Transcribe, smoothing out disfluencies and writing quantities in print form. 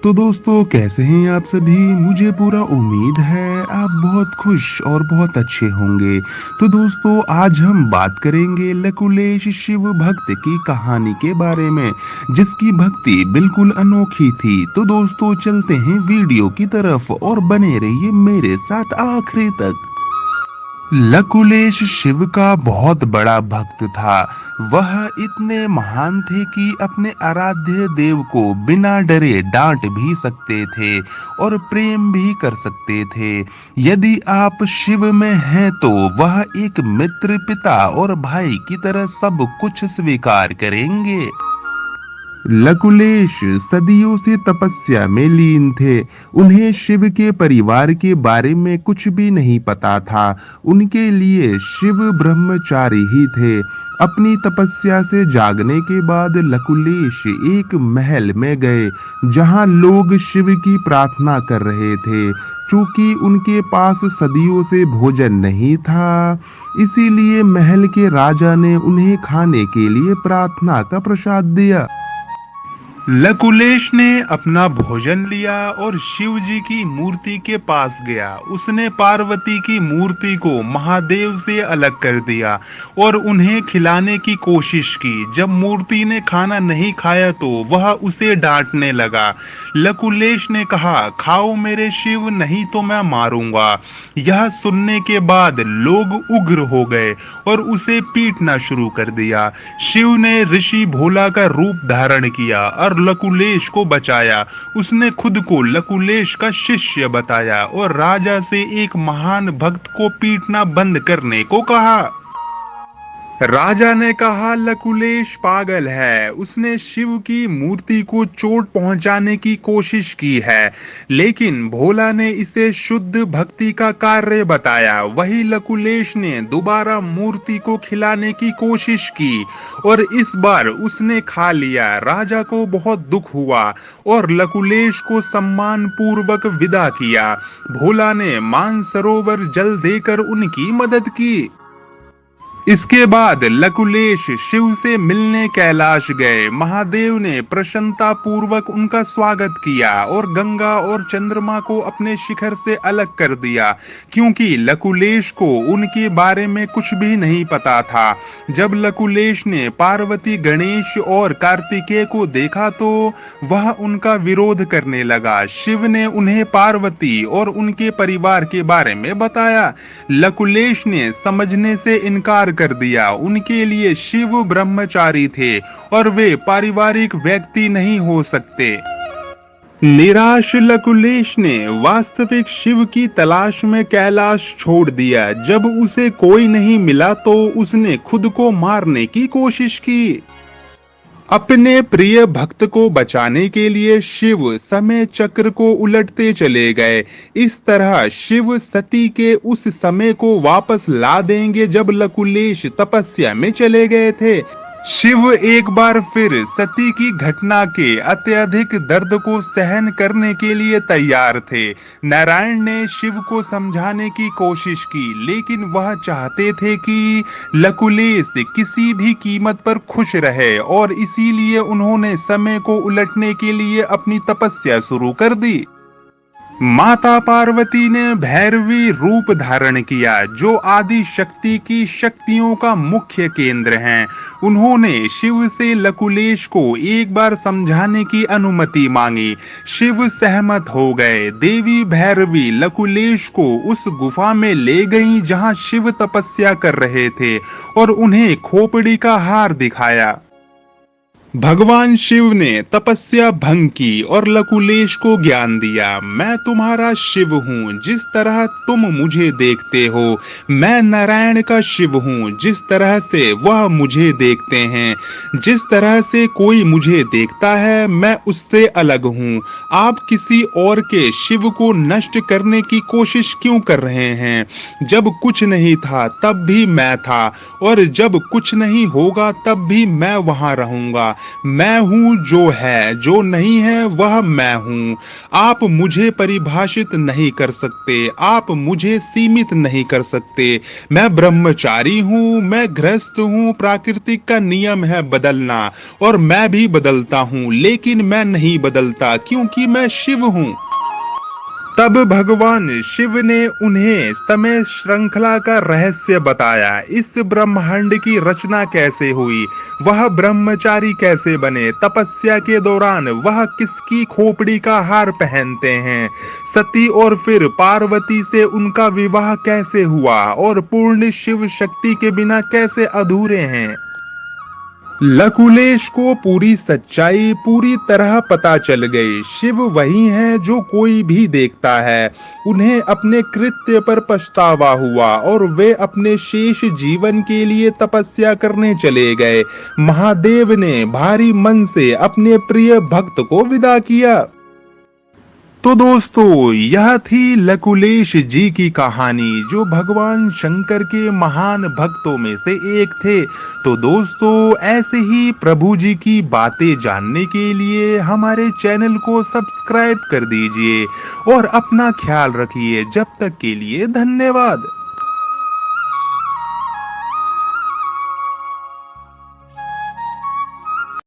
तो दोस्तों कैसे हैं आप सभी। मुझे पूरा उम्मीद है आप बहुत खुश और बहुत अच्छे होंगे। तो दोस्तों आज हम बात करेंगे लकुलेश शिव भक्त की कहानी के बारे में, जिसकी भक्ति बिल्कुल अनोखी थी। तो दोस्तों चलते हैं वीडियो की तरफ और बने रहिए मेरे साथ आखिरी तक। लकुलेश शिव का बहुत बड़ा भक्त था। वह इतने महान थे कि अपने आराध्य देव को बिना डरे डांट भी सकते थे और प्रेम भी कर सकते थे। यदि आप शिव में हैं तो वह एक मित्र, पिता और भाई की तरह सब कुछ स्वीकार करेंगे। लकुलेश सदियों से तपस्या में लीन थे। उन्हें शिव के परिवार के बारे में कुछ भी नहीं पता था। उनके लिए शिव ब्रह्मचारी ही थे। अपनी तपस्या से जागने के बाद लकुलेश एक महल में गए जहां लोग शिव की प्रार्थना कर रहे थे। चूंकि उनके पास सदियों से भोजन नहीं था, इसीलिए महल के राजा ने उन्हें खाने के लिए प्रार्थना का प्रसाद दिया। लकुलेश ने अपना भोजन लिया और शिव जी की मूर्ति के पास गया। उसने पार्वती की मूर्ति को महादेव से अलग कर दिया और उन्हें खिलाने की कोशिश की। जब मूर्ति ने खाना नहीं खाया तो वह उसे डांटने लगा। लकुलेश ने कहा, खाओ मेरे शिव, नहीं तो मैं मारूंगा। यह सुनने के बाद लोग उग्र हो गए और उसे पीटना शुरू कर दिया। शिव ने ऋषि भोला का रूप धारण किया और लकुलेश को बचाया। उसने खुद को लकुलेश का शिष्य बताया और राजा से एक महान भक्त को पीटना बंद करने को कहा। राजा ने कहा, लकुलेश पागल है। उसने शिव की मूर्ति को चोट पहुंचाने की कोशिश की है, लेकिन भोला ने इसे शुद्ध भक्ति का कार्य बताया। वही लकुलेश ने दोबारा मूर्ति को खिलाने की कोशिश की और इस बार उसने खा लिया। राजा को बहुत दुख हुआ और लकुलेश को सम्मान पूर्वक विदा किया। भोला ने मानसरोवर जल देकर उनकी मदद की। इसके बाद लकुलेश शिव से मिलने कैलाश गए। महादेव ने प्रसन्नता पूर्वक उनका स्वागत किया और गंगा और चंद्रमा को अपने शिखर से अलग कर दिया, क्योंकि लकुलेश को उनके बारे में कुछ भी नहीं पता था। जब लकुलेश ने पार्वती, गणेश और कार्तिकेय को देखा तो वह उनका विरोध करने लगा। शिव ने उन्हें पार्वती और उनके परिवार के बारे में बताया। लकुलेश ने समझने से इनकार कर दिया। उनके लिए शिव ब्रह्मचारी थे और वे पारिवारिक व्यक्ति नहीं हो सकते। निराश लकुलेश ने वास्तविक शिव की तलाश में कैलाश छोड़ दिया। जब उसे कोई नहीं मिला तो उसने खुद को मारने की कोशिश की। अपने प्रिय भक्त को बचाने के लिए शिव समय चक्र को उलटते चले गए। इस तरह शिव सती के उस समय को वापस ला देंगे जब लकुलेश तपस्या में चले गए थे। शिव एक बार फिर सती की घटना के अत्यधिक दर्द को सहन करने के लिए तैयार थे। नारायण ने शिव को समझाने की कोशिश की, लेकिन वह चाहते थे कि लकुलेश किसी भी कीमत पर खुश रहे और इसीलिए उन्होंने समय को उलटने के लिए अपनी तपस्या शुरू कर दी। माता पार्वती ने भैरवी रूप धारण किया, जो आदि शक्ति की शक्तियों का मुख्य केंद्र हैं। उन्होंने शिव से लकुलेश को एक बार समझाने की अनुमति मांगी। शिव सहमत हो गए। देवी भैरवी लकुलेश को उस गुफा में ले गईं जहां शिव तपस्या कर रहे थे और उन्हें खोपड़ी का हार दिखाया। भगवान शिव ने तपस्या भंग की और लकुलेश को ज्ञान दिया। मैं तुम्हारा शिव हूँ, जिस तरह तुम मुझे देखते हो। मैं नारायण का शिव हूँ, जिस तरह से वह मुझे देखते हैं। जिस तरह से कोई मुझे देखता है, मैं उससे अलग हूँ। आप किसी और के शिव को नष्ट करने की कोशिश क्यों कर रहे हैं? जब कुछ नहीं था तब भी मैं था और जब कुछ नहीं होगा तब भी मैं वहां रहूंगा। मैं हूँ जो है, जो नहीं है वह मैं हूँ। आप मुझे परिभाषित नहीं कर सकते, आप मुझे सीमित नहीं कर सकते। मैं ब्रह्मचारी हूँ, मैं गृहस्थ हूँ, प्राकृतिक का नियम है बदलना और मैं भी बदलता हूँ, लेकिन मैं नहीं बदलता क्योंकि मैं शिव हूँ। तब भगवान शिव ने उन्हें समय श्रृंखला का रहस्य बताया। इस ब्रह्मांड की रचना कैसे हुई, वह ब्रह्मचारी कैसे बने, तपस्या के दौरान वह किसकी खोपड़ी का हार पहनते हैं, सती और फिर पार्वती से उनका विवाह कैसे हुआ और पूर्ण शिव शक्ति के बिना कैसे अधूरे हैं। लकुलेश को पूरी सच्चाई पूरी तरह पता चल गई। शिव वही है जो कोई भी देखता है। उन्हें अपने कृत्य पर पछतावा हुआ और वे अपने शेष जीवन के लिए तपस्या करने चले गए। महादेव ने भारी मन से अपने प्रिय भक्त को विदा किया। तो दोस्तों, यह थी लकुलेश जी की कहानी, जो भगवान शंकर के महान भक्तों में से एक थे। तो दोस्तों, ऐसे ही प्रभु जी की बातें जानने के लिए हमारे चैनल को सब्सक्राइब कर दीजिए और अपना ख्याल रखिए। जब तक के लिए धन्यवाद।